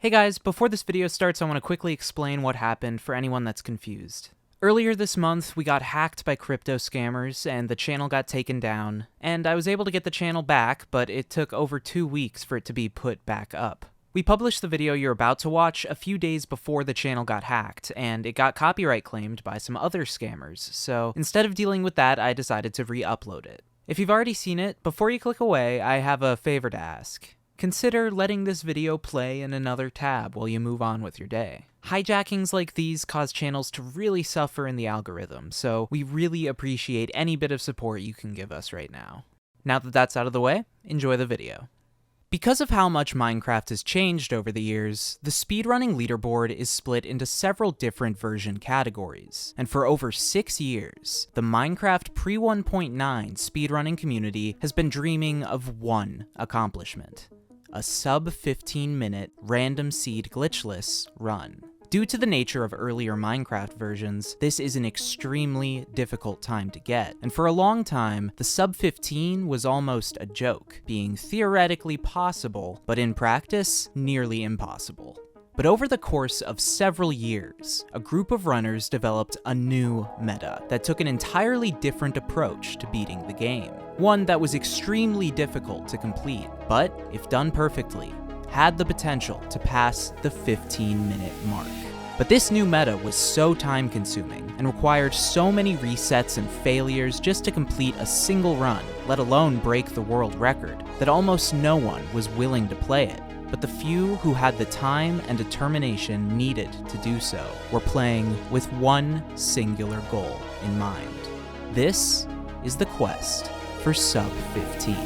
Hey guys, before this video starts, I want to quickly explain what happened for anyone that's confused. Earlier this month, we got hacked by crypto scammers, and the channel got taken down, and I was able to get the channel back, but it took over 2 weeks for it to be put back up. We published the video you're about to watch a few days before the channel got hacked, and it got copyright claimed by some other scammers, so instead of dealing with that, I decided to re-upload it. If you've already seen it, before you click away, I have a favor to ask. Consider letting this video play in another tab while you move on with your day. Hijackings like these cause channels to really suffer in the algorithm, so we really appreciate any bit of support you can give us right now. Now that that's out of the way, enjoy the video. Because of how much Minecraft has changed over the years, the speedrunning leaderboard is split into several different version categories, and for over 6 years, the Minecraft pre-1.9 speedrunning community has been dreaming of one accomplishment: a sub-15-minute random seed glitchless run. Due to the nature of earlier Minecraft versions, this is an extremely difficult time to get, and for a long time, the sub-15 was almost a joke, being theoretically possible, but in practice, nearly impossible. But over the course of several years, a group of runners developed a new meta that took an entirely different approach to beating the game. One that was extremely difficult to complete, but if done perfectly, had the potential to pass the 15-minute mark. But this new meta was so time-consuming and required so many resets and failures just to complete a single run, let alone break the world record, that almost no one was willing to play it. But the few who had the time and determination needed to do so were playing with one singular goal in mind. This is the quest for sub-15.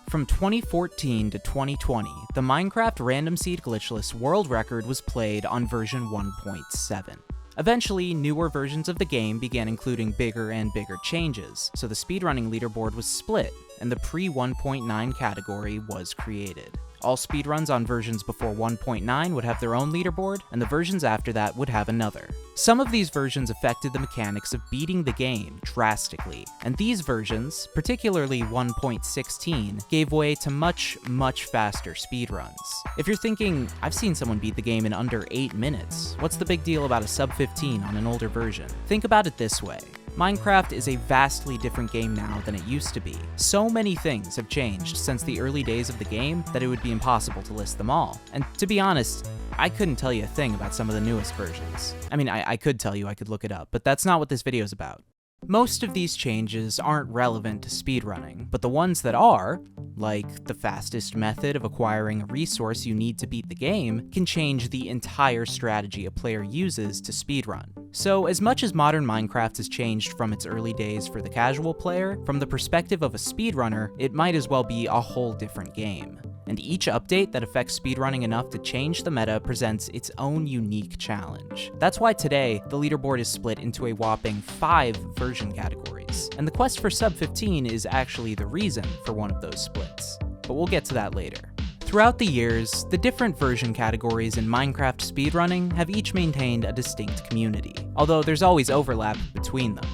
From 2014 to 2020, the Minecraft Random Seed Glitchless world record was played on version 1.7. Eventually, newer versions of the game began including bigger and bigger changes, so the speedrunning leaderboard was split, and the pre-1.9 category was created. All speedruns on versions before 1.9 would have their own leaderboard, and the versions after that would have another. Some of these versions affected the mechanics of beating the game drastically, and these versions, particularly 1.16, gave way to much faster speedruns. If you're thinking, I've seen someone beat the game in under 8 minutes, what's the big deal about a sub-15 on an older version? Think about it this way. Minecraft is a vastly different game now than it used to be. So many things have changed since the early days of the game that it would be impossible to list them all. And to be honest, I couldn't tell you a thing about some of the newest versions. I mean, I could tell you, I could look it up, but that's not what this video is about. Most of these changes aren't relevant to speedrunning, but the ones that are, like the fastest method of acquiring a resource you need to beat the game, can change the entire strategy a player uses to speedrun. So as much as modern Minecraft has changed from its early days for the casual player, from the perspective of a speedrunner, it might as well be a whole different game. And each update that affects speedrunning enough to change the meta presents its own unique challenge. That's why today, the leaderboard is split into a whopping 5 version categories, and the quest for sub-15 is actually the reason for one of those splits. But we'll get to that later. Throughout the years, the different version categories in Minecraft speedrunning have each maintained a distinct community, although there's always overlap between them.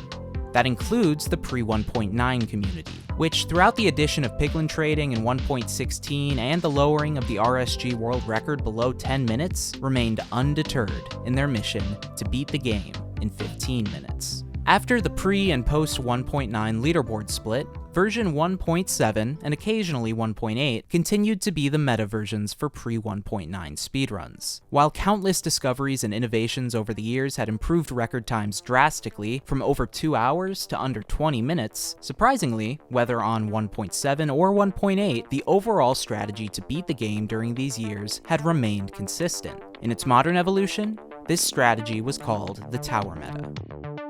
That includes the pre-1.9 community, which throughout the addition of piglin trading in 1.16 and the lowering of the RSG world record below 10 minutes, remained undeterred in their mission to beat the game in 15 minutes. After the pre- and post-1.9 leaderboard split, version 1.7 and occasionally 1.8 continued to be the meta versions for pre-1.9 speedruns. While countless discoveries and innovations over the years had improved record times drastically from over 2 hours to under 20 minutes, surprisingly, whether on 1.7 or 1.8, the overall strategy to beat the game during these years had remained consistent. In its modern evolution, this strategy was called the tower meta.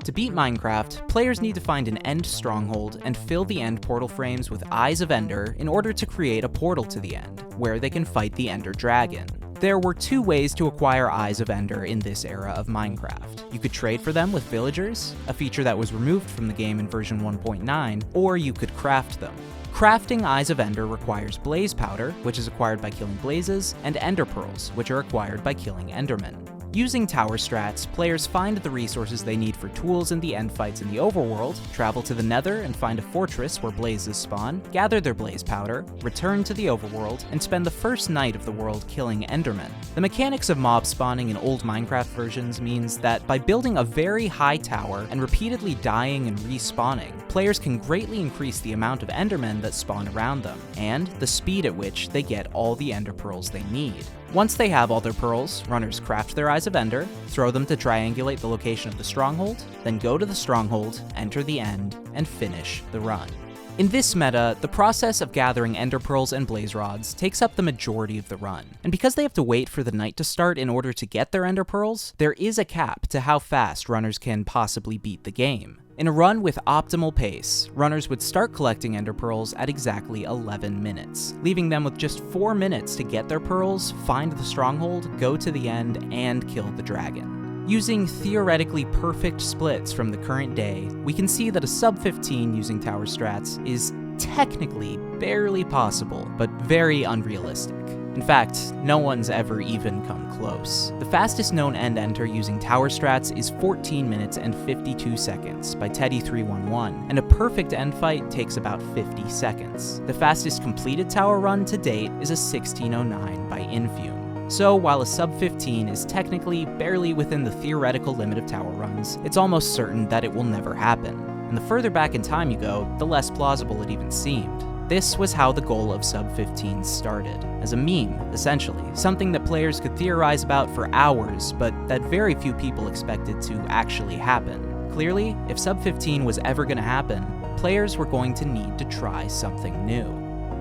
To beat Minecraft, players need to find an end stronghold and fill the end portal frames with Eyes of Ender in order to create a portal to the end, where they can fight the Ender Dragon. There were two ways to acquire Eyes of Ender in this era of Minecraft. You could trade for them with villagers, a feature that was removed from the game in version 1.9, or you could craft them. Crafting Eyes of Ender requires blaze powder, which is acquired by killing blazes, and ender pearls, which are acquired by killing endermen. Using tower strats, players find the resources they need for tools in the end fights in the overworld, travel to the nether and find a fortress where blazes spawn, gather their blaze powder, return to the overworld, and spend the first night of the world killing endermen. The mechanics of mob spawning in old Minecraft versions means that by building a very high tower and repeatedly dying and respawning, players can greatly increase the amount of endermen that spawn around them, and the speed at which they get all the ender pearls they need. Once they have all their pearls, runners craft their Eyes of Ender, throw them to triangulate the location of the stronghold, then go to the stronghold, enter the end, and finish the run. In this meta, the process of gathering ender pearls and blaze rods takes up the majority of the run, and because they have to wait for the night to start in order to get their ender pearls, there is a cap to how fast runners can possibly beat the game. In a run with optimal pace, runners would start collecting ender pearls at exactly 11 minutes, leaving them with just 4 minutes to get their pearls, find the stronghold, go to the end, and kill the dragon. Using theoretically perfect splits from the current day, we can see that a sub 15 using tower strats is technically barely possible, but very unrealistic. In fact, no one's ever even come close. The fastest known end enter using tower strats is 14 minutes and 52 seconds by Teddy311, and a perfect end fight takes about 50 seconds. The fastest completed tower run to date is a 1609 by Infume. So while a sub 15 is technically barely within the theoretical limit of tower runs, it's almost certain that it will never happen. And the further back in time you go, the less plausible it even seemed. This was how the goal of sub 15 started, as a meme, essentially, something that players could theorize about for hours, but that very few people expected to actually happen. Clearly, if sub 15 was ever going to happen, players were going to need to try something new.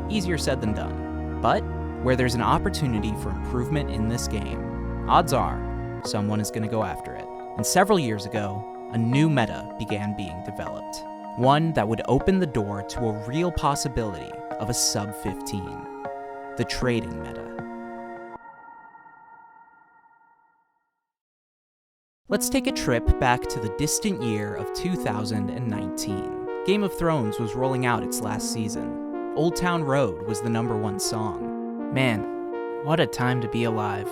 Easier said than done. But where there's an opportunity for improvement in this game, odds are someone is going to go after it. And several years ago, a new meta began being developed. One that would open the door to a real possibility of a sub 15, the trading meta. Let's take a trip back to the distant year of 2019. Game of Thrones was rolling out its last season. Old Town Road was the #1 song. Man, what a time to be alive.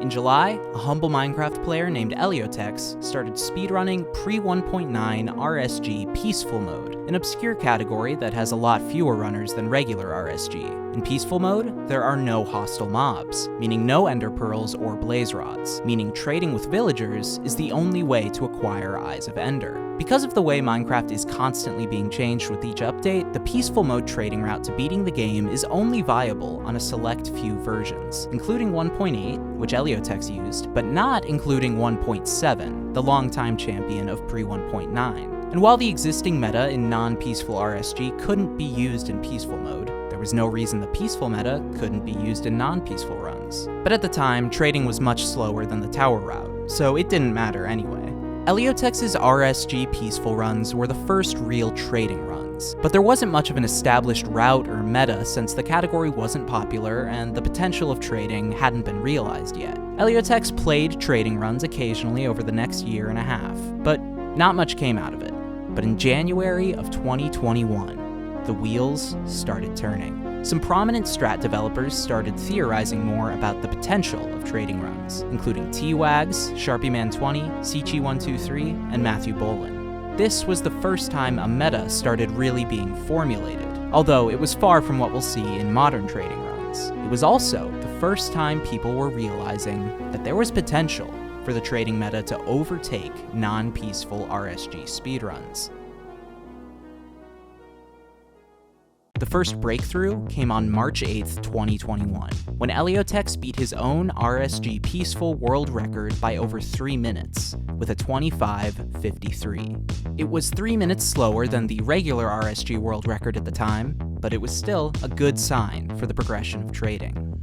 In July, a humble Minecraft player named eliotex started speedrunning pre-1.9 RSG Peaceful Mode, an obscure category that has a lot fewer runners than regular RSG. In Peaceful Mode, there are no hostile mobs, meaning no ender pearls or blaze rods, meaning trading with villagers is the only way to acquire Eyes of Ender. Because of the way Minecraft is constantly being changed with each update, the Peaceful Mode trading route to beating the game is only viable on a select few versions, including 1.8, which eliotex used, but not including 1.7, the longtime champion of pre-1.9. And while the existing meta in non-peaceful RSG couldn't be used in Peaceful Mode, there was no reason the peaceful meta couldn't be used in non-peaceful runs. But at the time, trading was much slower than the tower route, so it didn't matter anyway. Eliotex's RSG peaceful runs were the first real trading runs, but there wasn't much of an established route or meta since the category wasn't popular and the potential of trading hadn't been realized yet. Eliotex played trading runs occasionally over the next year and a half, but not much came out of it. But in January of 2021, the wheels started turning. Some prominent strat developers started theorizing more about the potential of trading runs, including T-Wags, SharpieMan20, Sichi123, and Matthew Bolin. This was the first time a meta started really being formulated, although it was far from what we'll see in modern trading runs. It was also the first time people were realizing that there was potential for the trading meta to overtake non-peaceful RSG speedruns. The first breakthrough came on March 8th, 2021, when eliotex beat his own RSG peaceful world record by over 3 minutes, with a 25:53. It was 3 minutes slower than the regular RSG world record at the time, but it was still a good sign for the progression of trading.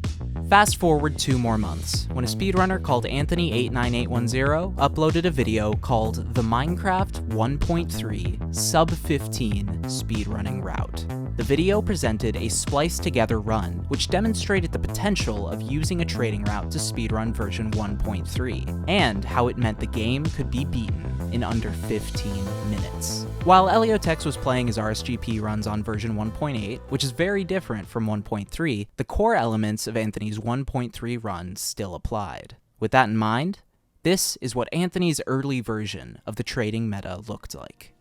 Fast forward 2 more months, when a speedrunner called Anthony89810 uploaded a video called the Minecraft 1.3 Sub-15 Speedrunning Route. The video presented a spliced together run, which demonstrated the potential of using a trading route to speedrun version 1.3, and how it meant the game could be beaten in under 15 minutes. While eliotex was playing his RSGP runs on version 1.8, which is very different from 1.3, the core elements of Anthony's 1.3 run still applied. With that in mind, this is what Anthony's early version of the trading meta looked like.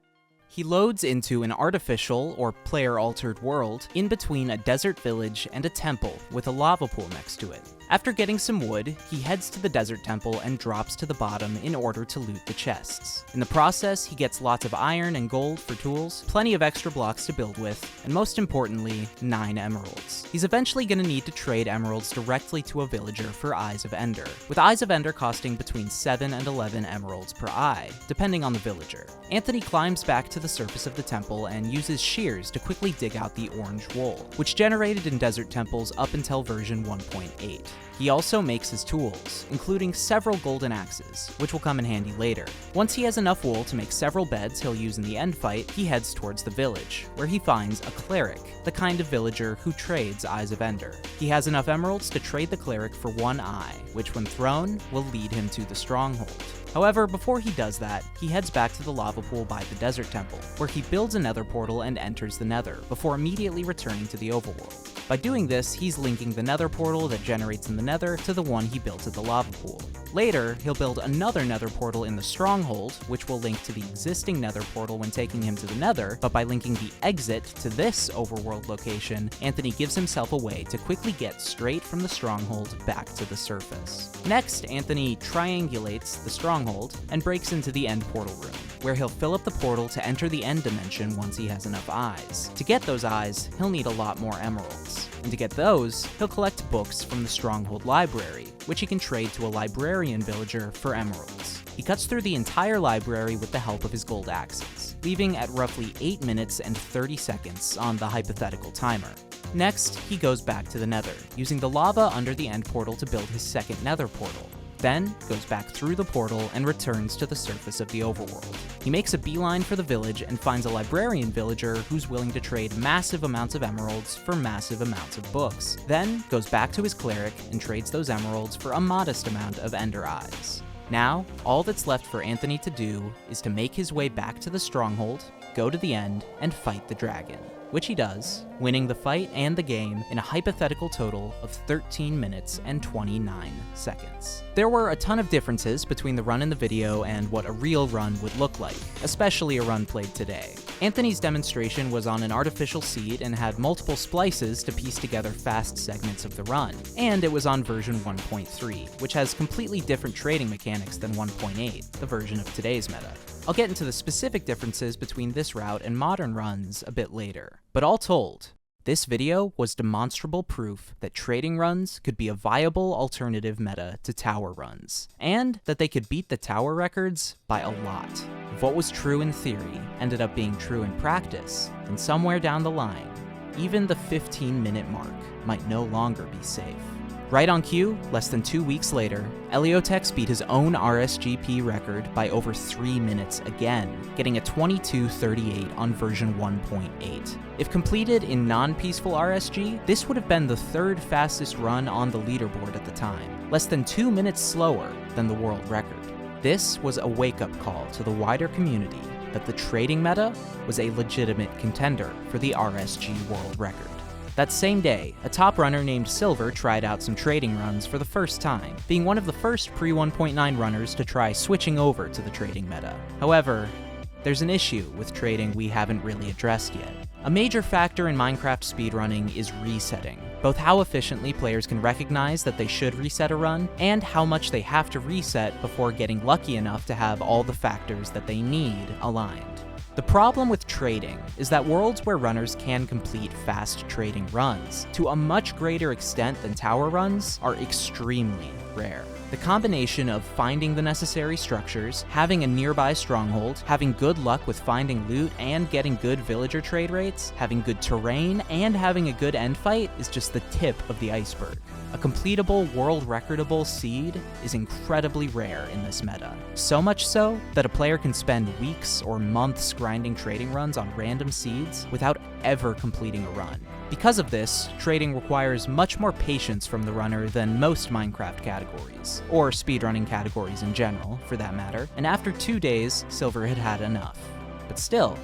He loads into an artificial or player-altered world in between a desert village and a temple with a lava pool next to it. After getting some wood, he heads to the desert temple and drops to the bottom in order to loot the chests. In the process, he gets lots of iron and gold for tools, plenty of extra blocks to build with, and most importantly, 9 emeralds. He's eventually going to need to trade emeralds directly to a villager for Eyes of Ender, with Eyes of Ender costing between 7 and 11 emeralds per eye, depending on the villager. Anthony climbs back to the surface of the temple and uses shears to quickly dig out the orange wool, which generated in desert temples up until version 1.8. He also makes his tools, including several golden axes, which will come in handy later. Once he has enough wool to make several beds he'll use in the end fight, he heads towards the village, where he finds a cleric, the kind of villager who trades Eyes of Ender. He has enough emeralds to trade the cleric for 1 eye, which when thrown, will lead him to the stronghold. However, before he does that, he heads back to the lava pool by the desert temple, where he builds a nether portal and enters the nether, before immediately returning to the overworld. By doing this, he's linking the nether portal that generates in the nether to the one he built at the lava pool. Later, he'll build another nether portal in the stronghold, which will link to the existing nether portal when taking him to the nether, but by linking the exit to this overworld location, Anthony gives himself a way to quickly get straight from the stronghold back to the surface. Next, Anthony triangulates the stronghold and breaks into the end portal room, where he'll fill up the portal to enter the end dimension once he has enough eyes. To get those eyes, he'll need a lot more emeralds. And to get those, he'll collect books from the Stronghold library, which he can trade to a librarian villager for emeralds. He cuts through the entire library with the help of his gold axes, leaving at roughly 8 minutes and 30 seconds on the hypothetical timer. Next, he goes back to the nether, using the lava under the end portal to build his second nether portal. Then goes back through the portal and returns to the surface of the overworld. He makes a beeline for the village and finds a librarian villager who's willing to trade massive amounts of emeralds for massive amounts of books. Then goes back to his cleric and trades those emeralds for a modest amount of ender eyes. Now, all that's left for Anthony to do is to make his way back to the stronghold, go to the end, and fight the dragon, which he does, winning the fight and the game in a hypothetical total of 13 minutes and 29 seconds. There were a ton of differences between the run in the video and what a real run would look like, especially a run played today. Anthony's demonstration was on an artificial seed and had multiple splices to piece together fast segments of the run, and it was on version 1.3, which has completely different trading mechanics than 1.8, the version of today's meta. I'll get into the specific differences between this route and modern runs a bit later. But all told, this video was demonstrable proof that trading runs could be a viable alternative meta to tower runs, and that they could beat the tower records by a lot. If what was true in theory ended up being true in practice, then somewhere down the line, even the 15-minute mark might no longer be safe. Right on cue, less than 2 weeks later, eliotex beat his own RSGP record by over 3 minutes again, getting a 22:38 on version 1.8. If completed in non-peaceful RSG, this would have been the 3rd fastest run on the leaderboard at the time, less than 2 minutes slower than the world record. This was a wake-up call to the wider community that the trading meta was a legitimate contender for the RSG world record. That same day, a top runner named Silver tried out some trading runs for the first time, being one of the first pre-1.9 runners to try switching over to the trading meta. However, there's an issue with trading we haven't really addressed yet. A major factor in Minecraft speedrunning is resetting, both how efficiently players can recognize that they should reset a run, and how much they have to reset before getting lucky enough to have all the factors that they need aligned. The problem with trading is that worlds where runners can complete fast trading runs, to a much greater extent than tower runs, are extremely rare. The combination of finding the necessary structures, having a nearby stronghold, having good luck with finding loot and getting good villager trade rates, having good terrain, and having a good end fight is just the tip of the iceberg. A completable, world recordable seed is incredibly rare in this meta. So much so that a player can spend weeks or months grinding trading runs on random seeds without ever completing a run. Because of this, trading requires much more patience from the runner than most Minecraft categories, or speedrunning categories in general, for that matter, and after 2 days, Silver had had enough. But still,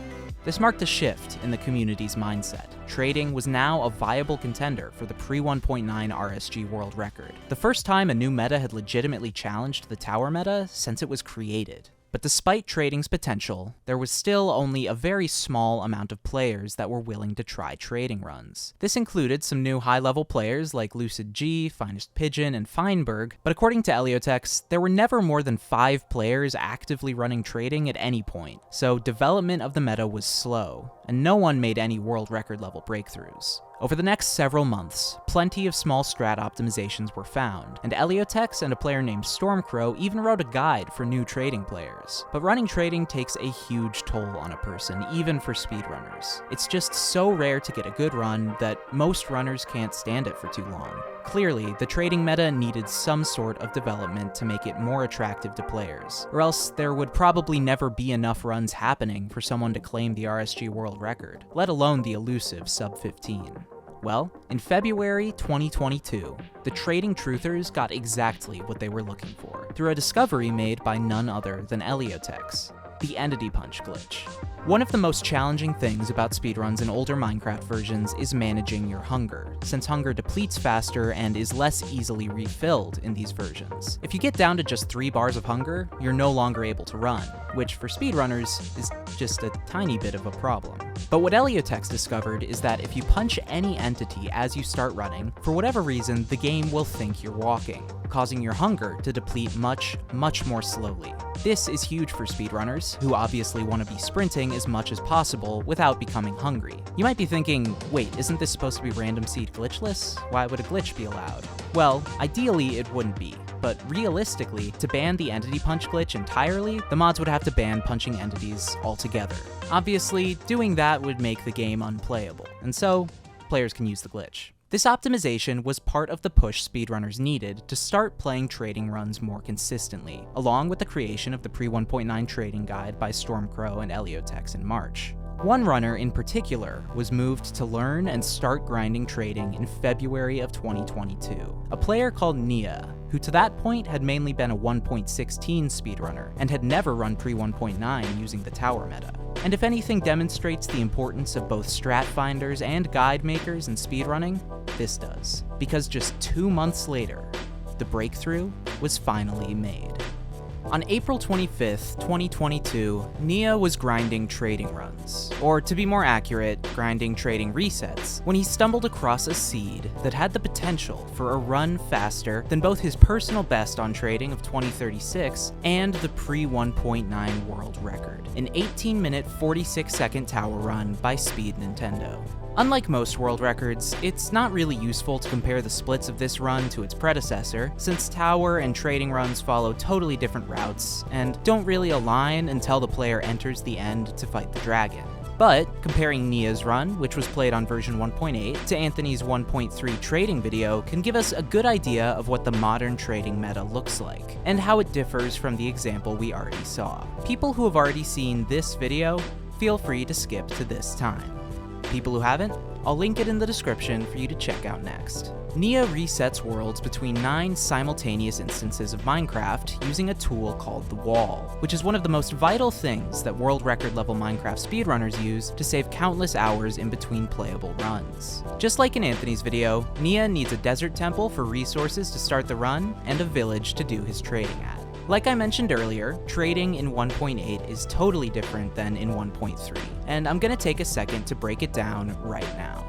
this marked a shift in the community's mindset. Trading was now a viable contender for the pre-1.9 RSG world record, the first time a new meta had legitimately challenged the tower meta since it was created. But despite trading's potential, there was still only a very small amount of players that were willing to try trading runs. This included some new high-level players like Lucid G, Finest Pigeon, and Feinberg, but according to eliotex, there were never more than 5 players actively running trading at any point, so development of the meta was slow, and no one made any world record level breakthroughs. Over the next several months, plenty of small strat optimizations were found, and eliotex and a player named Stormcrow even wrote a guide for new trading players. But running trading takes a huge toll on a person, even for speedrunners. It's just so rare to get a good run that most runners can't stand it for too long. Clearly, the trading meta needed some sort of development to make it more attractive to players, or else there would probably never be enough runs happening for someone to claim the RSG world record, let alone the elusive sub 15. Well, in February 2022, the trading truthers got exactly what they were looking for, through a discovery made by none other than eliotex: the entity punch glitch. One of the most challenging things about speedruns in older Minecraft versions is managing your hunger, since hunger depletes faster and is less easily refilled in these versions. If you get down to just 3 bars of hunger, you're no longer able to run, which for speedrunners is just a tiny bit of a problem. But what eliotex discovered is that if you punch any entity as you start running, for whatever reason, the game will think you're walking, causing your hunger to deplete much more slowly. This is huge for speedrunners, who obviously want to be sprinting as much as possible without becoming hungry. You might be thinking, wait, isn't this supposed to be random seed glitchless? Why would a glitch be allowed? Well, ideally it wouldn't be, but realistically, to ban the entity punch glitch entirely, the mods would have to ban punching entities altogether. Obviously, doing that would make the game unplayable, and so, players can use the glitch. This optimization was part of the push speedrunners needed to start playing trading runs more consistently, along with the creation of the pre-1.9 trading guide by Stormcrow and eliotex in March. One runner in particular was moved to learn and start grinding trading in February of 2022, a player called nieuh, who to that point had mainly been a 1.16 speedrunner and had never run pre-1.9 using the tower meta. And if anything demonstrates the importance of both strat finders and guide makers in speedrunning, this does. Because just 2 months later, the breakthrough was finally made. On April 25th, 2022, nieuh was grinding trading runs, or to be more accurate, grinding trading resets, when he stumbled across a seed that had the potential for a run faster than both his personal best on trading of 2036 and the pre-1.9 world record, an 18-minute 46-second tower run by Speed Nintendo. Unlike most world records, it's not really useful to compare the splits of this run to its predecessor, since tower and trading runs follow totally different routes and don't really align until the player enters the end to fight the dragon. But comparing nieuh's run, which was played on version 1.8, to Anthony's 1.3 trading video can give us a good idea of what the modern trading meta looks like, and how it differs from the example we already saw. People who have already seen this video, feel free to skip to this time. People who haven't, I'll link it in the description for you to check out next. nieuh resets worlds between 9 simultaneous instances of Minecraft using a tool called the wall, which is one of the most vital things that world record level Minecraft speedrunners use to save countless hours in between playable runs. Just like in Anthony's video, nieuh needs a desert temple for resources to start the run and a village to do his trading at. Like I mentioned earlier, trading in 1.8 is totally different than in 1.3, and I'm gonna take a second to break it down right now.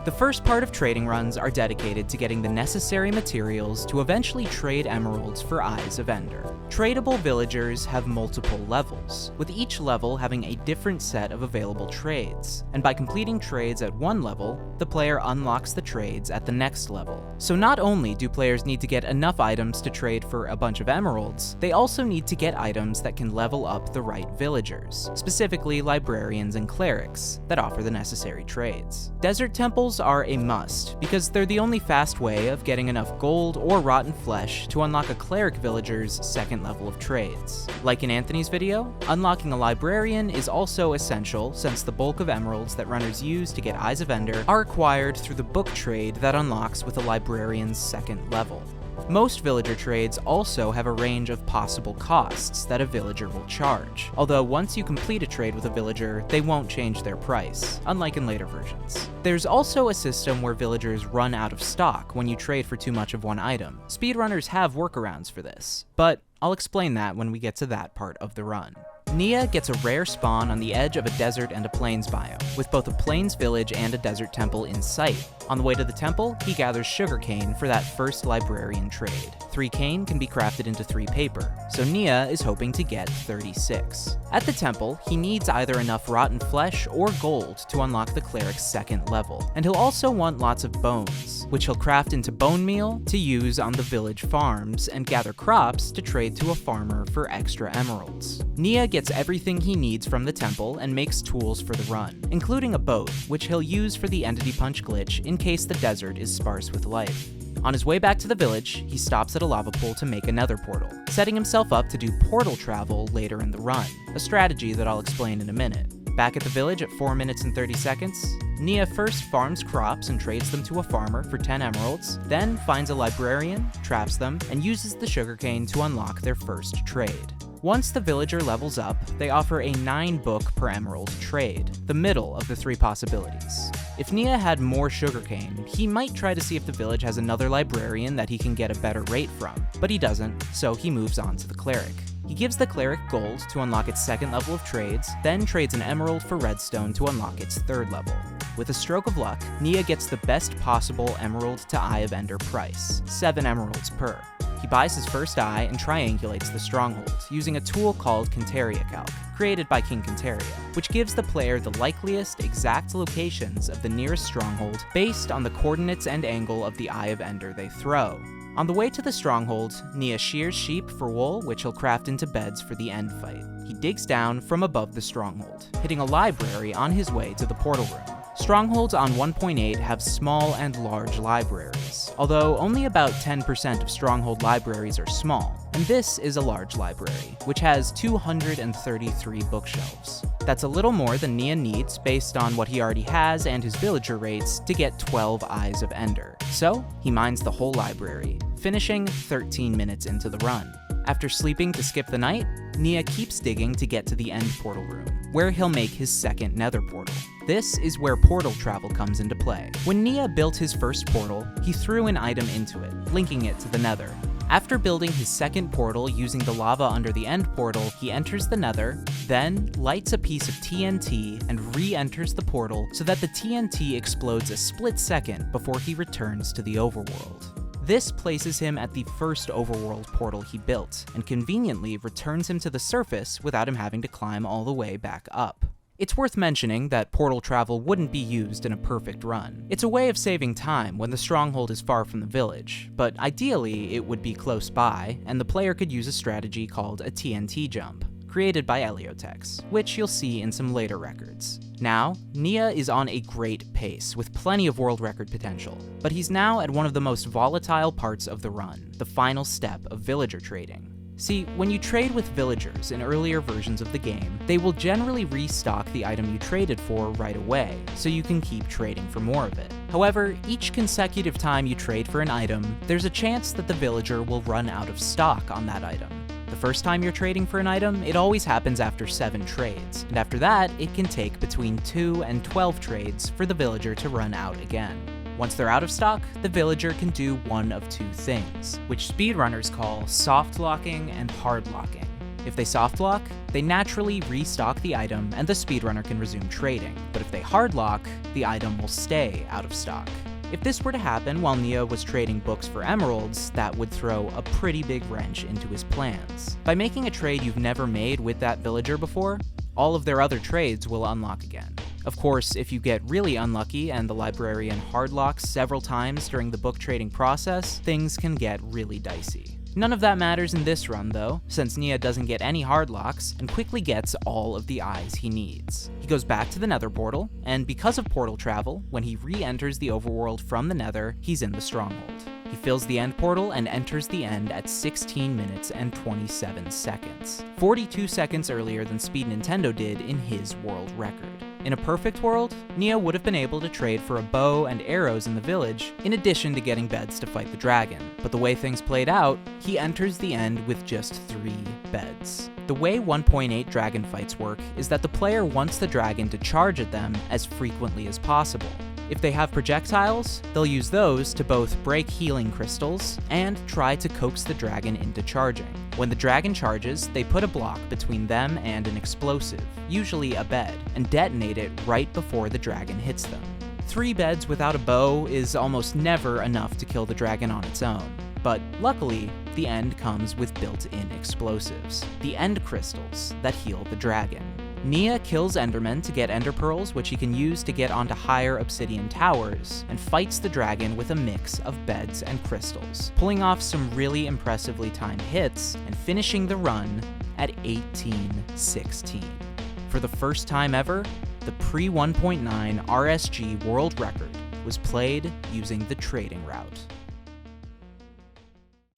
The first part of trading runs are dedicated to getting the necessary materials to eventually trade emeralds for Eyes of Ender. Tradable villagers have multiple levels, with each level having a different set of available trades, and by completing trades at one level, the player unlocks the trades at the next level. So not only do players need to get enough items to trade for a bunch of emeralds, they also need to get items that can level up the right villagers, specifically librarians and clerics, that offer the necessary trades. Desert temples are a must, because they're the only fast way of getting enough gold or rotten flesh to unlock a cleric villager's second level of trades. Like in Anthony's video, unlocking a librarian is also essential since the bulk of emeralds that runners use to get Eyes of Ender are acquired through the book trade that unlocks with a librarian's second level. Most villager trades also have a range of possible costs that a villager will charge, although once you complete a trade with a villager, they won't change their price, unlike in later versions. There's also a system where villagers run out of stock when you trade for too much of one item. Speedrunners have workarounds for this, but I'll explain that when we get to that part of the run. Nieuh gets a rare spawn on the edge of a desert and a plains biome, with both a plains village and a desert temple in sight. On the way to the temple, he gathers sugarcane for that first librarian trade. 3 cane can be crafted into 3 paper, so Nieuh is hoping to get 36. At the temple, he needs either enough rotten flesh or gold to unlock the cleric's second level, and he'll also want lots of bones, which he'll craft into bone meal to use on the village farms and gather crops to trade to a farmer for extra emeralds. Nieuh gets everything he needs from the temple and makes tools for the run, including a boat, which he'll use for the entity punch glitch in case the desert is sparse with life. On his way back to the village, he stops at a lava pool to make another portal, setting himself up to do portal travel later in the run, a strategy that I'll explain in a minute. Back at the village at 4 minutes and 30 seconds, Nieuh first farms crops and trades them to a farmer for 10 emeralds, then finds a librarian, traps them, and uses the sugarcane to unlock their first trade. Once the villager levels up, they offer a 9 book per emerald trade, the middle of the 3 possibilities. If Nieuh had more sugarcane, he might try to see if the village has another librarian that he can get a better rate from, but he doesn't, so he moves on to the cleric. He gives the cleric gold to unlock its second level of trades, then trades an emerald for redstone to unlock its third level. With a stroke of luck, Nieuh gets the best possible emerald to Eye of Ender price, 7 emeralds per. He buys his first eye and triangulates the stronghold, using a tool called Cantaria Calc, created by King Cantaria, which gives the player the likeliest exact locations of the nearest stronghold based on the coordinates and angle of the Eye of Ender they throw. On the way to the stronghold, Nieuh shears sheep for wool, which he'll craft into beds for the end fight. He digs down from above the stronghold, hitting a library on his way to the portal room. Strongholds on 1.8 have small and large libraries, although only about 10% of stronghold libraries are small, and this is a large library, which has 233 bookshelves. That's a little more than Nieuh needs based on what he already has and his villager rates to get 12 Eyes of Ender, so he mines the whole library, finishing 13 minutes into the run. After sleeping to skip the night, Nieuh keeps digging to get to the end portal room, where he'll make his second nether portal. This is where portal travel comes into play. When Nieuh built his first portal, he threw an item into it, linking it to the nether. After building his second portal using the lava under the end portal, he enters the nether, then lights a piece of TNT and re-enters the portal so that the TNT explodes a split second before he returns to the overworld. This places him at the first overworld portal he built, and conveniently returns him to the surface without him having to climb all the way back up. It's worth mentioning that portal travel wouldn't be used in a perfect run. It's a way of saving time when the stronghold is far from the village, but ideally it would be close by, and the player could use a strategy called a TNT jump, created by eliotex, which you'll see in some later records. Now, Nieuh is on a great pace, with plenty of world record potential, but he's now at one of the most volatile parts of the run, the final step of villager trading. See, when you trade with villagers in earlier versions of the game, they will generally restock the item you traded for right away, so you can keep trading for more of it. However, each consecutive time you trade for an item, there's a chance that the villager will run out of stock on that item. The first time you're trading for an item, it always happens after 7 trades, and after that, it can take between 2 and 12 trades for the villager to run out again. Once they're out of stock, the villager can do one of 2 things, which speedrunners call soft locking and hard locking. If they soft lock, they naturally restock the item and the speedrunner can resume trading, but if they hard lock, the item will stay out of stock. If this were to happen while nieuh was trading books for emeralds, that would throw a pretty big wrench into his plans. By making a trade you've never made with that villager before, all of their other trades will unlock again. Of course, if you get really unlucky and the librarian hard locks several times during the book trading process, things can get really dicey. None of that matters in this run though, since nieuh doesn't get any hard locks and quickly gets all of the eyes he needs. He goes back to the nether portal, and because of portal travel, when he re-enters the overworld from the nether, he's in the stronghold. He fills the end portal and enters the end at 16 minutes and 27 seconds, 42 seconds earlier than Speed Nintendo did in his world record. In a perfect world, nieuh would have been able to trade for a bow and arrows in the village, in addition to getting beds to fight the dragon. But the way things played out, he enters the end with just 3 beds. The way 1.8 dragon fights work is that the player wants the dragon to charge at them as frequently as possible. If they have projectiles, they'll use those to both break healing crystals and try to coax the dragon into charging. When the dragon charges, they put a block between them and an explosive, usually a bed, and detonate it right before the dragon hits them. 3 beds without a bow is almost never enough to kill the dragon on its own. But luckily, the end comes with built-in explosives, the end crystals that heal the dragon. Nieuh kills endermen to get ender pearls, which he can use to get onto higher obsidian towers, and fights the dragon with a mix of beds and crystals, pulling off some really impressively timed hits and finishing the run at 18:16. For the first time ever, the pre-1.9 RSG world record was played using the trading route.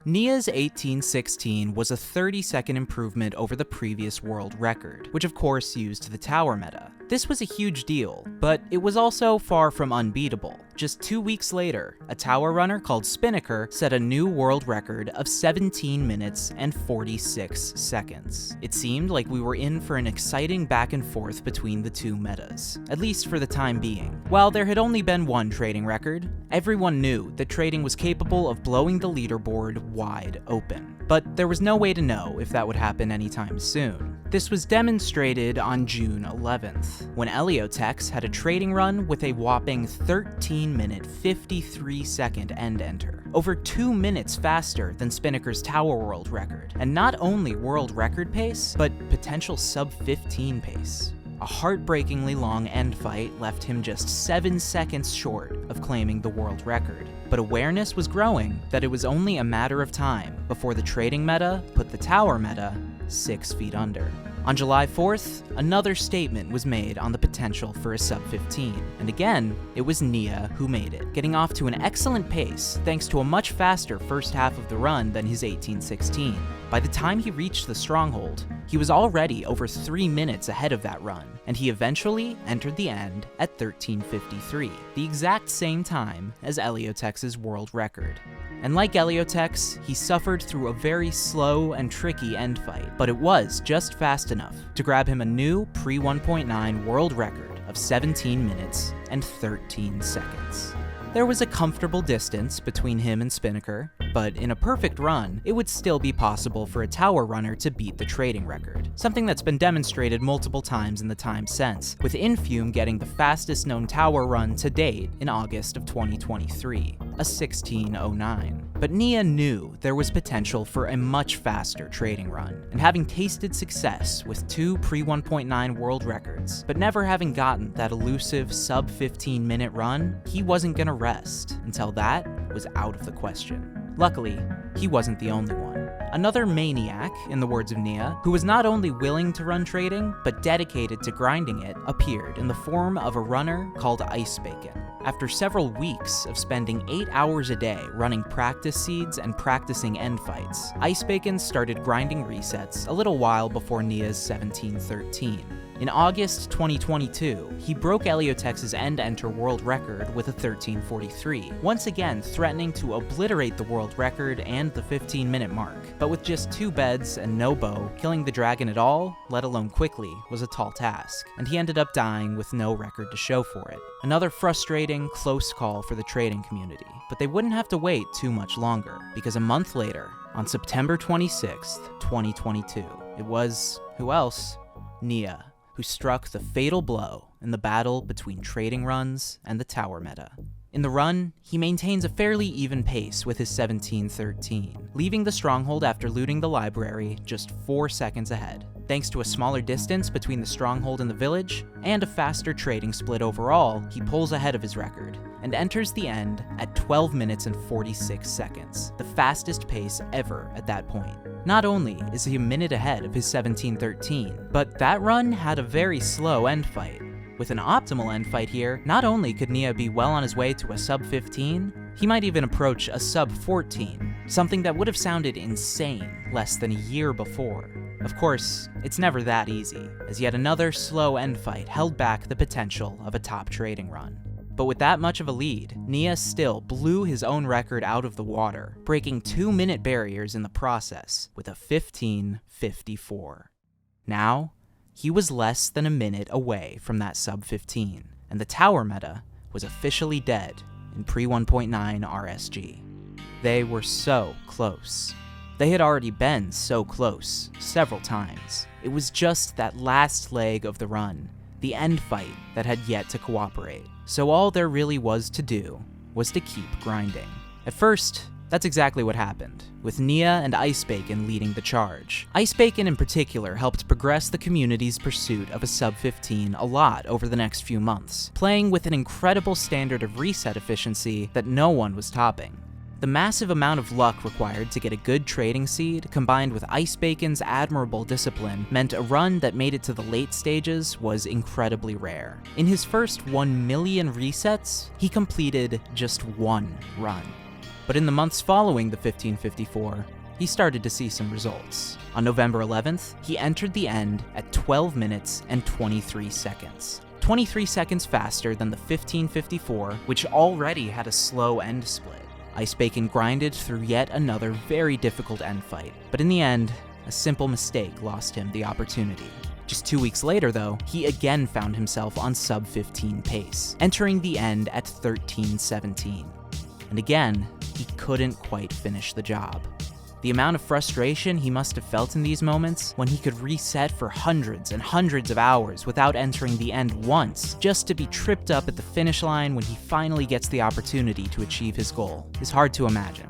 Nieuh's 1816 was a 30-second improvement over the previous world record, which of course used the tower meta. This was a huge deal, but it was also far from unbeatable. Just 2 weeks later, a tower runner called Spinnaker set a new world record of 17 minutes and 46 seconds. It seemed like we were in for an exciting back and forth between the two metas, at least for the time being. While there had only been one trading record, everyone knew that trading was capable of blowing the leaderboard wide open. But there was no way to know if that would happen anytime soon. This was demonstrated on June 11th, when eliotex had a trading run with a whopping 13-minute, 53-second end enter, over 2 minutes faster than Spinnaker's Tower World record, and not only world record pace, but potential sub-15 pace. A heartbreakingly long end fight left him just 7 seconds short of claiming the world record, but awareness was growing that it was only a matter of time before the trading meta put the tower meta 6 feet under. On July 4th, another statement was made on the potential for a sub-15, and again, it was nieuh who made it, getting off to an excellent pace thanks to a much faster first half of the run than his 1816. By the time he reached the stronghold, he was already over 3 minutes ahead of that run, and he eventually entered the end at 13:53, the exact same time as eliotex's world record. And like eliotex, he suffered through a very slow and tricky end fight, but it was just fast enough to grab him a new pre-1.9 world record of 17 minutes and 13 seconds. There was a comfortable distance between him and Spinnaker, but in a perfect run, it would still be possible for a tower runner to beat the trading record, something that's been demonstrated multiple times in the time since, with Infume getting the fastest known tower run to date in August of 2023, a 16:09. But nieuh knew there was potential for a much faster trading run, and having tasted success with 2 pre-1.9 world records, but never having gotten that elusive sub-15 minute run, he wasn't gonna rest until that was out of the question. Luckily, he wasn't the only one. Another maniac, in the words of nieuh, who was not only willing to run trading, but dedicated to grinding it, appeared in the form of a runner called Icebacon. After several weeks of spending 8 hours a day running practice seeds and practicing end fights, Icebacon started grinding resets a little while before nieuh's 1713. In August 2022, he broke eliotex's end enter world record with a 13:43, once again threatening to obliterate the world record and the 15-minute mark. But with just 2 beds and no bow, killing the dragon at all, let alone quickly, was a tall task, and he ended up dying with no record to show for it. Another frustrating, close call for the trading community, but they wouldn't have to wait too much longer, because a month later, on September 26th, 2022, It was, who else? Nieuh, who struck the fatal blow in the battle between trading runs and the tower meta. In the run, he maintains a fairly even pace with his 1713, leaving the stronghold after looting the library just 4 seconds ahead. Thanks to a smaller distance between the stronghold and the village, and a faster trading split overall, he pulls ahead of his record, and enters the end at 12 minutes and 46 seconds, the fastest pace ever at that point. Not only is he a minute ahead of his 1713, but that run had a very slow end fight. With an optimal end fight here, not only could nieuh be well on his way to a sub 15, he might even approach a sub 14, something that would have sounded insane less than a year before. Of course, it's never that easy, as yet another slow end fight held back the potential of a top trading run. But with that much of a lead, nieuh still blew his own record out of the water, breaking 2-minute barriers in the process with a 15:54. Now, he was less than a minute away from that sub 15, and the tower meta was officially dead in pre-1.9 RSG. They were so close. They had already been so close several times. It was just that last leg of the run, the end fight, that had yet to cooperate. So all there really was to do was to keep grinding. At first, that's exactly what happened, with nieuh and Icebacon leading the charge. Icebacon in particular helped progress the community's pursuit of a sub 15 a lot over the next few months, playing with an incredible standard of reset efficiency that no one was topping. The massive amount of luck required to get a good trading seed, combined with Icebacon's admirable discipline, meant a run that made it to the late stages was incredibly rare. In his first 1 million resets, he completed just 1 run. But in the months following the 1554, he started to see some results. On November 11th, he entered the end at 12 minutes and 23 seconds. 23 seconds faster than the 1554, which already had a slow end split. Icebacon grinded through yet another very difficult end fight, but in the end, a simple mistake lost him the opportunity. Just 2 weeks later, though, he again found himself on sub 15 pace, entering the end at 13:17. And again, he couldn't quite finish the job. The amount of frustration he must have felt in these moments, when he could reset for hundreds and hundreds of hours without entering the end once, just to be tripped up at the finish line when he finally gets the opportunity to achieve his goal, is hard to imagine.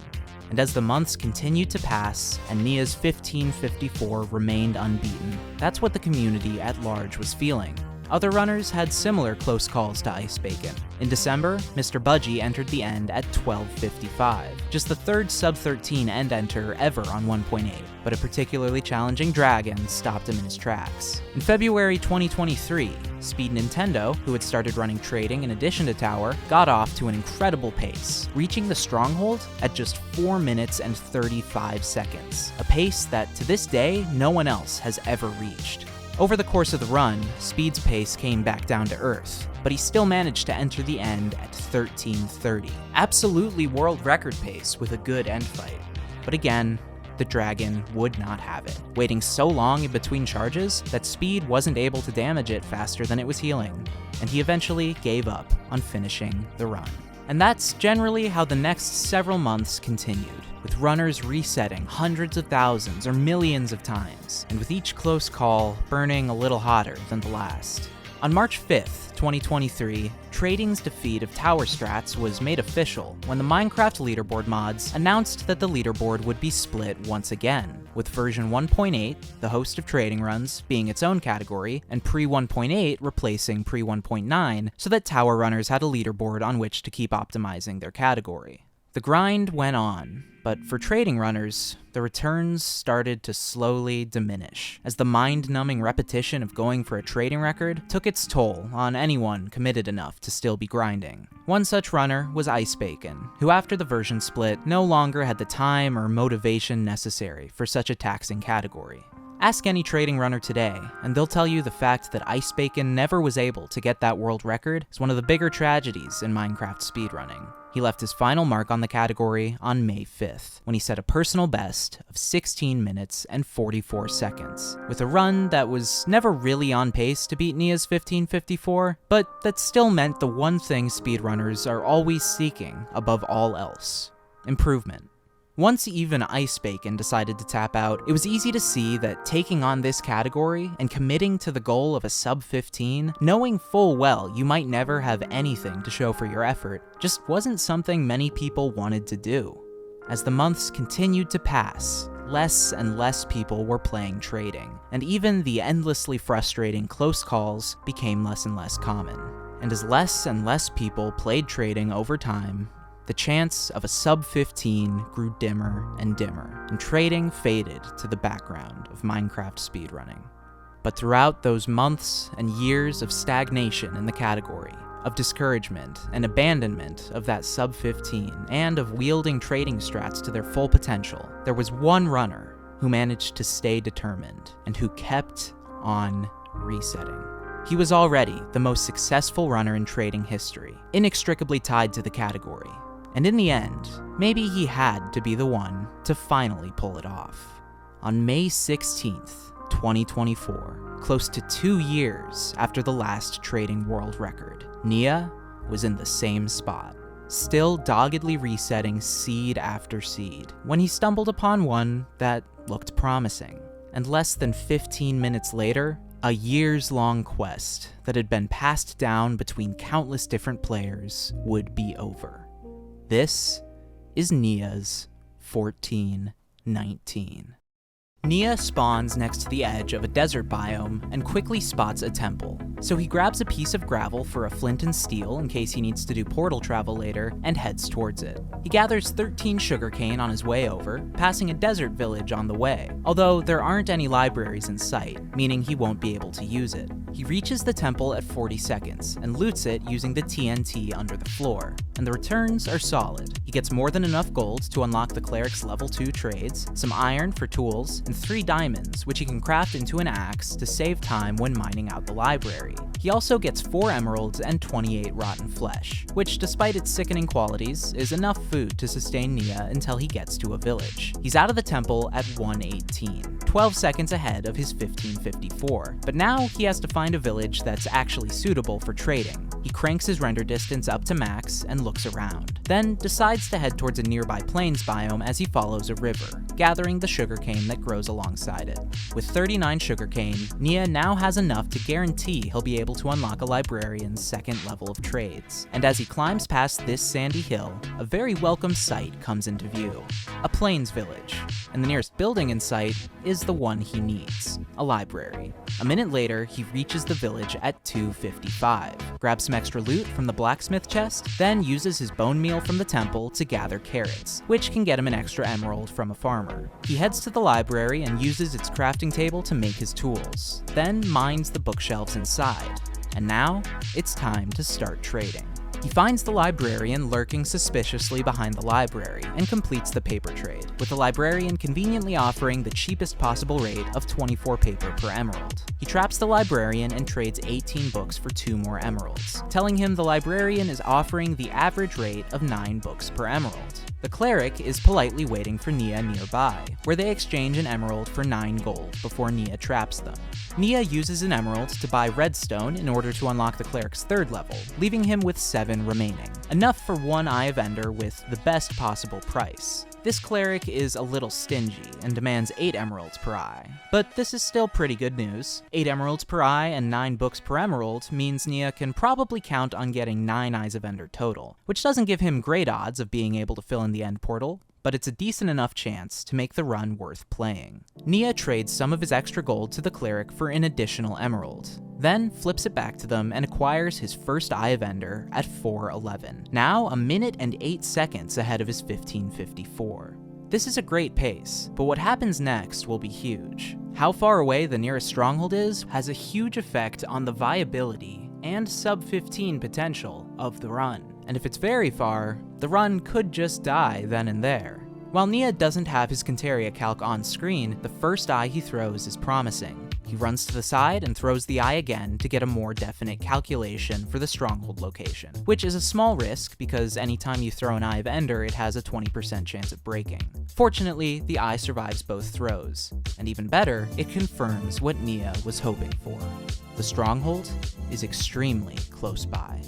And as the months continued to pass, and nieuh's 1554 remained unbeaten, that's what the community at large was feeling. Other runners had similar close calls to Icebacon. In December, Mr. Budgie entered the end at 12:55, just the third sub-13 end enter ever on 1.8, but a particularly challenging dragon stopped him in his tracks. In February 2023, Speed Nintendo, who had started running trading in addition to Tower, got off to an incredible pace, reaching the stronghold at just 4 minutes and 35 seconds, a pace that to this day no one else has ever reached. Over the course of the run, Speed's pace came back down to earth, but he still managed to enter the end at 13:30. Absolutely world record pace with a good end fight. But again, the dragon would not have it, waiting so long in between charges that Speed wasn't able to damage it faster than it was healing, and he eventually gave up on finishing the run. And that's generally how the next several months continued, with runners resetting hundreds of thousands or millions of times, and with each close call burning a little hotter than the last. On March 5th, 2023, trading's defeat of Tower Strats was made official when the Minecraft leaderboard mods announced that the leaderboard would be split once again, with version 1.8, the host of trading runs, being its own category, and pre-1.8 replacing pre-1.9, so that Tower runners had a leaderboard on which to keep optimizing their category. The grind went on, but for trading runners, the returns started to slowly diminish, as the mind-numbing repetition of going for a trading record took its toll on anyone committed enough to still be grinding. One such runner was Icebacon, who after the version split no longer had the time or motivation necessary for such a taxing category. Ask any trading runner today, and they'll tell you the fact that Icebacon never was able to get that world record is one of the bigger tragedies in Minecraft speedrunning. He left his final mark on the category on May 5th, when he set a personal best of 16 minutes and 44 seconds, with a run that was never really on pace to beat nieuh's 1554, but that still meant the one thing speedrunners are always seeking above all else: improvement. Once even Ice Bacon decided to tap out, it was easy to see that taking on this category and committing to the goal of a sub 15, knowing full well you might never have anything to show for your effort, just wasn't something many people wanted to do. As the months continued to pass, less and less people were playing trading, and even the endlessly frustrating close calls became less and less common. And as less and less people played trading over time, the chance of a sub 15 grew dimmer and dimmer, and trading faded to the background of Minecraft speedrunning. But throughout those months and years of stagnation in the category, of discouragement and abandonment of that sub 15, and of wielding trading strats to their full potential, there was one runner who managed to stay determined, and who kept on resetting. He was already the most successful runner in trading history, inextricably tied to the category. And in the end, maybe he had to be the one to finally pull it off. On May 16th, 2024, close to 2 years after the last trading world record, nieuh was in the same spot, still doggedly resetting seed after seed, when he stumbled upon one that looked promising. And less than 15 minutes later, a years-long quest that had been passed down between countless different players would be over. This is nieuh's 1419. Nieuh spawns next to the edge of a desert biome and quickly spots a temple, so he grabs a piece of gravel for a flint and steel in case he needs to do portal travel later, and heads towards it. He gathers 13 sugarcane on his way over, passing a desert village on the way, although there aren't any libraries in sight, meaning he won't be able to use it. He reaches the temple at 40 seconds, and loots it using the TNT under the floor, and the returns are solid. He gets more than enough gold to unlock the cleric's level 2 trades, some iron for tools, and 3 diamonds, which he can craft into an axe to save time when mining out the library. He also gets 4 emeralds and 28 rotten flesh, which despite its sickening qualities, is enough food to sustain nieuh until he gets to a village. He's out of the temple at 1:18, 12 seconds ahead of his 15:54, but now he has to find a village that's actually suitable for trading. He cranks his render distance up to max and looks around, then decides to head towards a nearby plains biome as he follows a river, gathering the sugarcane that grows alongside it. With 39 sugarcane, nieuh now has enough to guarantee he'll be able to unlock a librarian's second level of trades. And as he climbs past this sandy hill, a very welcome sight comes into view. A plains village, and the nearest building in sight is the one he needs, a library. A minute later, he reaches the village at 2:55, grabs some extra loot from the blacksmith chest, then uses his bone meal from the temple to gather carrots, which can get him an extra emerald from a farmer. He heads to the library and uses its crafting table to make his tools, then mines the bookshelves inside. And now, it's time to start trading. He finds the librarian lurking suspiciously behind the library and completes the paper trade, with the librarian conveniently offering the cheapest possible rate of 24 paper per emerald. He traps the librarian and trades 18 books for 2 more emeralds, telling him the librarian is offering the average rate of 9 books per emerald. The cleric is politely waiting for nieuh nearby, where they exchange an emerald for 9 gold before nieuh traps them. Nieuh uses an emerald to buy redstone in order to unlock the cleric's 3rd level, leaving him with 7 remaining, enough for 1 Eye of Ender with the best possible price. This cleric is a little stingy and demands 8 emeralds per eye, but this is still pretty good news. 8 emeralds per eye and 9 books per emerald means nieuh can probably count on getting 9 Eyes of Ender total, which doesn't give him great odds of being able to fill in the end portal, but it's a decent enough chance to make the run worth playing. Nieuh trades some of his extra gold to the cleric for an additional emerald, then flips it back to them and acquires his first Eye of Ender at 4:11, now a minute and 8 seconds ahead of his 15:54. This is a great pace, but what happens next will be huge. How far away the nearest stronghold is has a huge effect on the viability and sub-15 potential of the run. And if it's very far, the run could just die then and there. While nieuh doesn't have his Canteria calc on screen, the first eye he throws is promising. He runs to the side and throws the eye again to get a more definite calculation for the stronghold location, which is a small risk because anytime you throw an Eye of Ender, it has a 20% chance of breaking. Fortunately, the eye survives both throws, and even better, it confirms what nieuh was hoping for. The stronghold is extremely close by.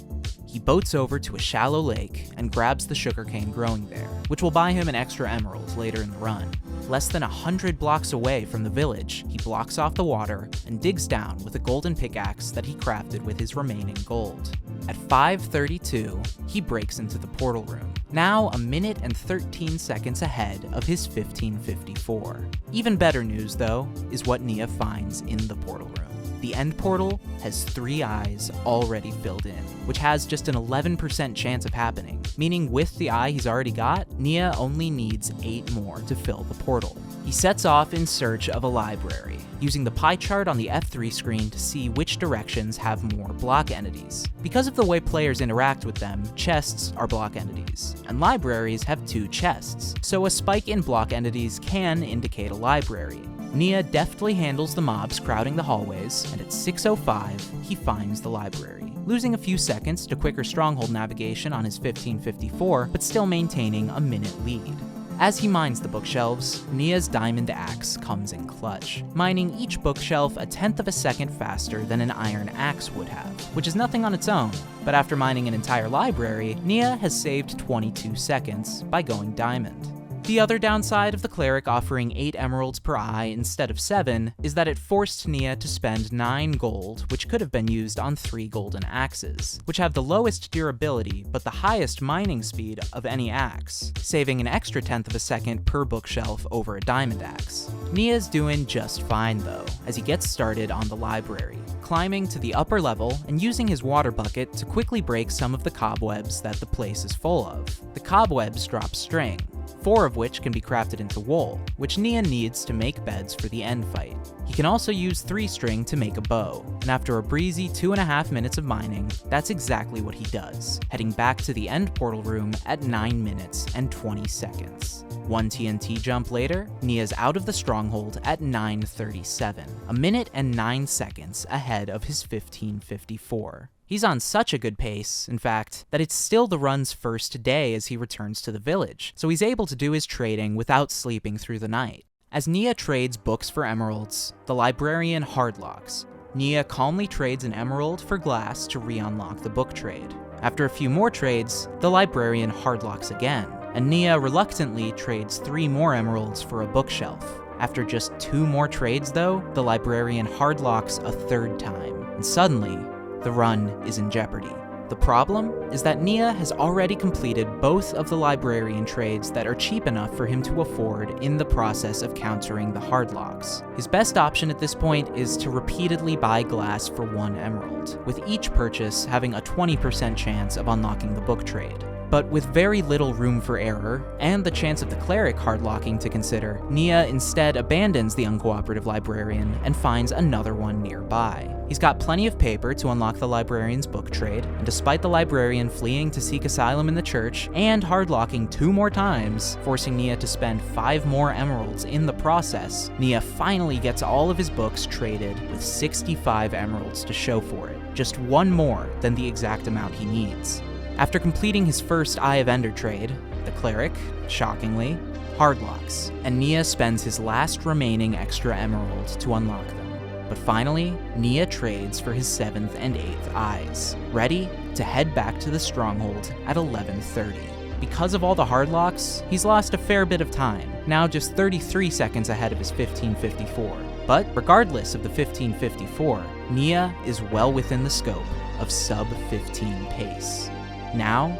He boats over to a shallow lake and grabs the sugarcane growing there, which will buy him an extra emerald later in the run. Less than 100 blocks away from the village, he blocks off the water and digs down with a golden pickaxe that he crafted with his remaining gold. At 5:32, he breaks into the portal room, now a minute and 13 seconds ahead of his 15:54. Even better news, though, is what Nieuh finds in the portal room. The end portal has 3 eyes already filled in, which has just an 11% chance of happening, meaning with the eye he's already got, Nieuh only needs 8 more to fill the portal. He sets off in search of a library, using the pie chart on the F3 screen to see which directions have more block entities. Because of the way players interact with them, chests are block entities, and libraries have 2 chests, so a spike in block entities can indicate a library. Nieuh deftly handles the mobs crowding the hallways, and at 6:05, he finds the library, losing a few seconds to quicker stronghold navigation on his 15:54, but still maintaining a minute lead. As he mines the bookshelves, Nieuh's diamond axe comes in clutch, mining each bookshelf a 1/10 of a second faster than an iron axe would have, which is nothing on its own, but after mining an entire library, Nieuh has saved 22 seconds by going diamond. The other downside of the cleric offering 8 emeralds per eye instead of 7 is that it forced Nieuh to spend 9 gold, which could have been used on 3 golden axes, which have the lowest durability but the highest mining speed of any axe, saving an extra 1/10 of a second per bookshelf over a diamond axe. Nieuh's doing just fine though, as he gets started on the library, climbing to the upper level and using his water bucket to quickly break some of the cobwebs that the place is full of. The cobwebs drop string, 4 of which can be crafted into wool, which Nieuh needs to make beds for the end fight. He can also use 3 string to make a bow, and after a breezy 2.5 minutes of mining, that's exactly what he does, heading back to the end portal room at 9 minutes and 20 seconds. 1 TNT jump later, Nieuh's out of the stronghold at 9:37, a minute and 9 seconds ahead of his 15:54. He's on such a good pace, in fact, that it's still the run's first day as he returns to the village, so he's able to do his trading without sleeping through the night. As Nieuh trades books for emeralds, the librarian hardlocks. Nieuh calmly trades an emerald for glass to re-unlock the book trade. After a few more trades, the librarian hardlocks again, and Nieuh reluctantly trades 3 more emeralds for a bookshelf. After just 2 more trades though, the librarian hardlocks a 3rd time, and suddenly, the run is in jeopardy. The problem is that Nieuh has already completed both of the librarian trades that are cheap enough for him to afford in the process of countering the hardlocks. His best option at this point is to repeatedly buy glass for 1 emerald, with each purchase having a 20% chance of unlocking the book trade. But with very little room for error, and the chance of the cleric hardlocking to consider, Nieuh instead abandons the uncooperative librarian and finds another one nearby. He's got plenty of paper to unlock the librarian's book trade, and despite the librarian fleeing to seek asylum in the church, and hardlocking 2 more times, forcing Nieuh to spend 5 more emeralds in the process, Nieuh finally gets all of his books traded with 65 emeralds to show for it, just 1 more than the exact amount he needs. After completing his first Eye of Ender trade, the cleric, shockingly, hardlocks, and Nieuh spends his last remaining extra emerald to unlock them. But finally, Nieuh trades for his 7th and 8th eyes, ready to head back to the stronghold at 11:30. Because of all the hardlocks, he's lost a fair bit of time, now just 33 seconds ahead of his 15:54. But regardless of the 15:54, Nieuh is well within the scope of sub-15 pace. Now,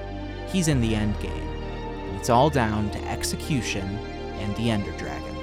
he's in the endgame, and it's all down to execution and the Ender Dragon.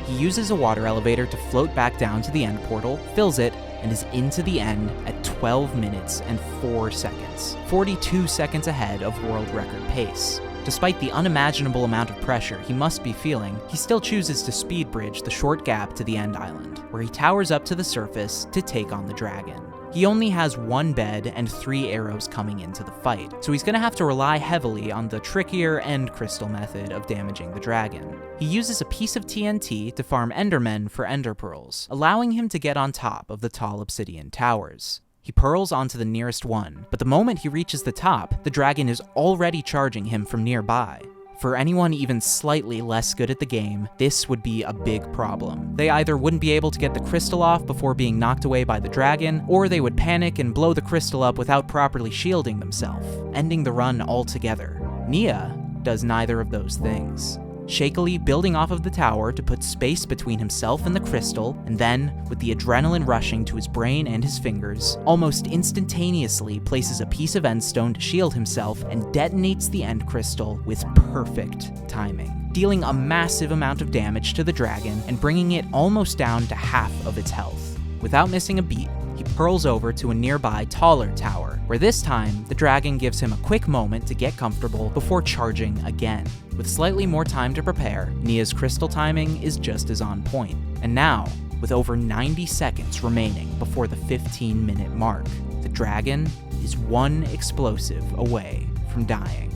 He uses a water elevator to float back down to the end portal, fills it, and is into the end at 12 minutes and 4 seconds, 42 seconds ahead of world record pace. Despite the unimaginable amount of pressure he must be feeling, he still chooses to speed bridge the short gap to the end island, where he towers up to the surface to take on the dragon. He only has 1 bed and 3 arrows coming into the fight, so he's gonna have to rely heavily on the trickier end crystal method of damaging the dragon. He uses a piece of TNT to farm endermen for ender pearls, allowing him to get on top of the tall obsidian towers. He pearls onto the nearest one, but the moment he reaches the top, the dragon is already charging him from nearby. For anyone even slightly less good at the game, this would be a big problem. They either wouldn't be able to get the crystal off before being knocked away by the dragon, or they would panic and blow the crystal up without properly shielding themselves, ending the run altogether. Nieuh does neither of those things, shakily building off of the tower to put space between himself and the crystal, and then, with the adrenaline rushing to his brain and his fingers, almost instantaneously places a piece of endstone to shield himself and detonates the end crystal with perfect timing, dealing a massive amount of damage to the dragon and bringing it almost down to half of its health. Without missing a beat, he pearls over to a nearby taller tower, where this time, the dragon gives him a quick moment to get comfortable before charging again. With slightly more time to prepare, Nieuh's crystal timing is just as on point. And now, with over 90 seconds remaining before the 15-minute mark, the dragon is one explosive away from dying.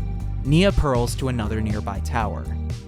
Nieuh pearls to another nearby tower.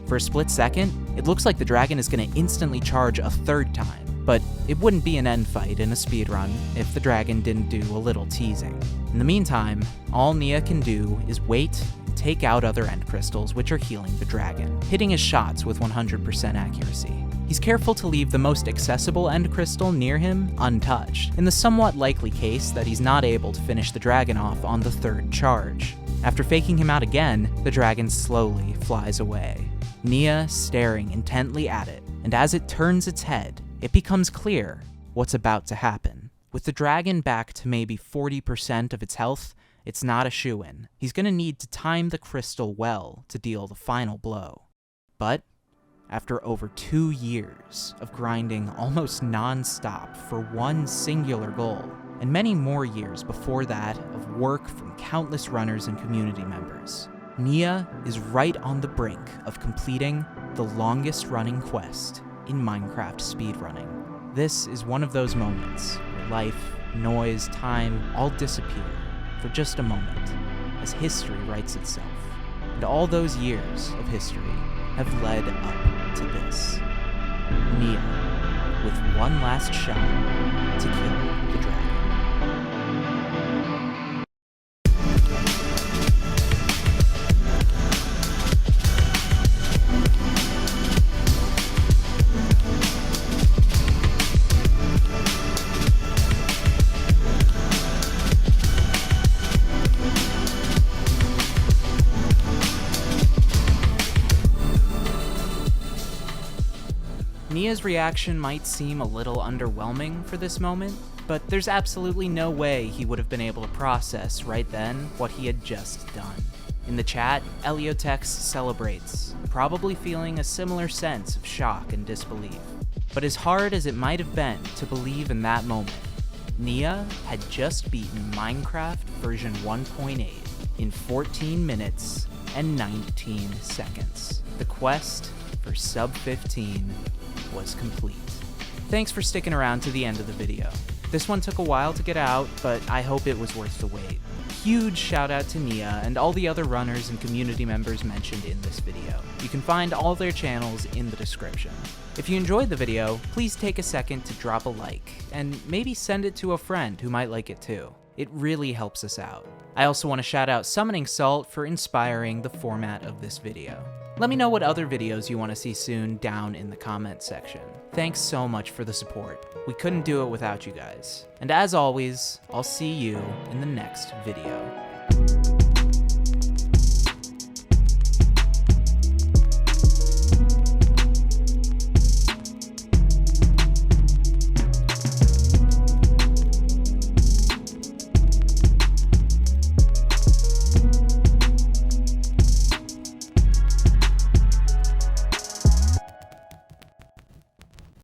For a split second, it looks like the dragon is going to instantly charge a third time. But it wouldn't be an end fight in a speedrun if the dragon didn't do a little teasing. In the meantime, all Nieuh can do is wait and take out other end crystals which are healing the dragon, hitting his shots with 100% accuracy. He's careful to leave the most accessible end crystal near him untouched, in the somewhat likely case that he's not able to finish the dragon off on the third charge. After faking him out again, the dragon slowly flies away, Nieuh staring intently at it, and as it turns its head, it becomes clear what's about to happen. With the dragon back to maybe 40% of its health, it's not a shoo-in. He's gonna need to time the crystal well to deal the final blow. But after over 2 years of grinding almost non-stop for one singular goal, and many more years before that of work from countless runners and community members, Nieuh is right on the brink of completing the longest running quest in Minecraft speedrunning. This is one of those moments where life, noise, time all disappear for just a moment as history writes itself. And all those years of history have led up to this. Nieuh with one last shot to kill the dragon. Nieuh's reaction might seem a little underwhelming for this moment, but there's absolutely no way he would have been able to process right then what he had just done. In the chat, eliotex celebrates, probably feeling a similar sense of shock and disbelief. But as hard as it might have been to believe in that moment, Nieuh had just beaten Minecraft version 1.8 in 14 minutes and 19 seconds. The quest for sub 15 was complete. Thanks for sticking around to the end of the video. This one took a while to get out, but I hope it was worth the wait. Huge shout out to Nieuh and all the other runners and community members mentioned in this video. You can find all their channels in the description. If you enjoyed the video, please take a second to drop a like, and maybe send it to a friend who might like it too. It really helps us out. I also want to shout out Summoning Salt for inspiring the format of this video. Let me know what other videos you want to see soon down in the comments section. Thanks so much for the support. We couldn't do it without you guys. And as always, I'll see you in the next video.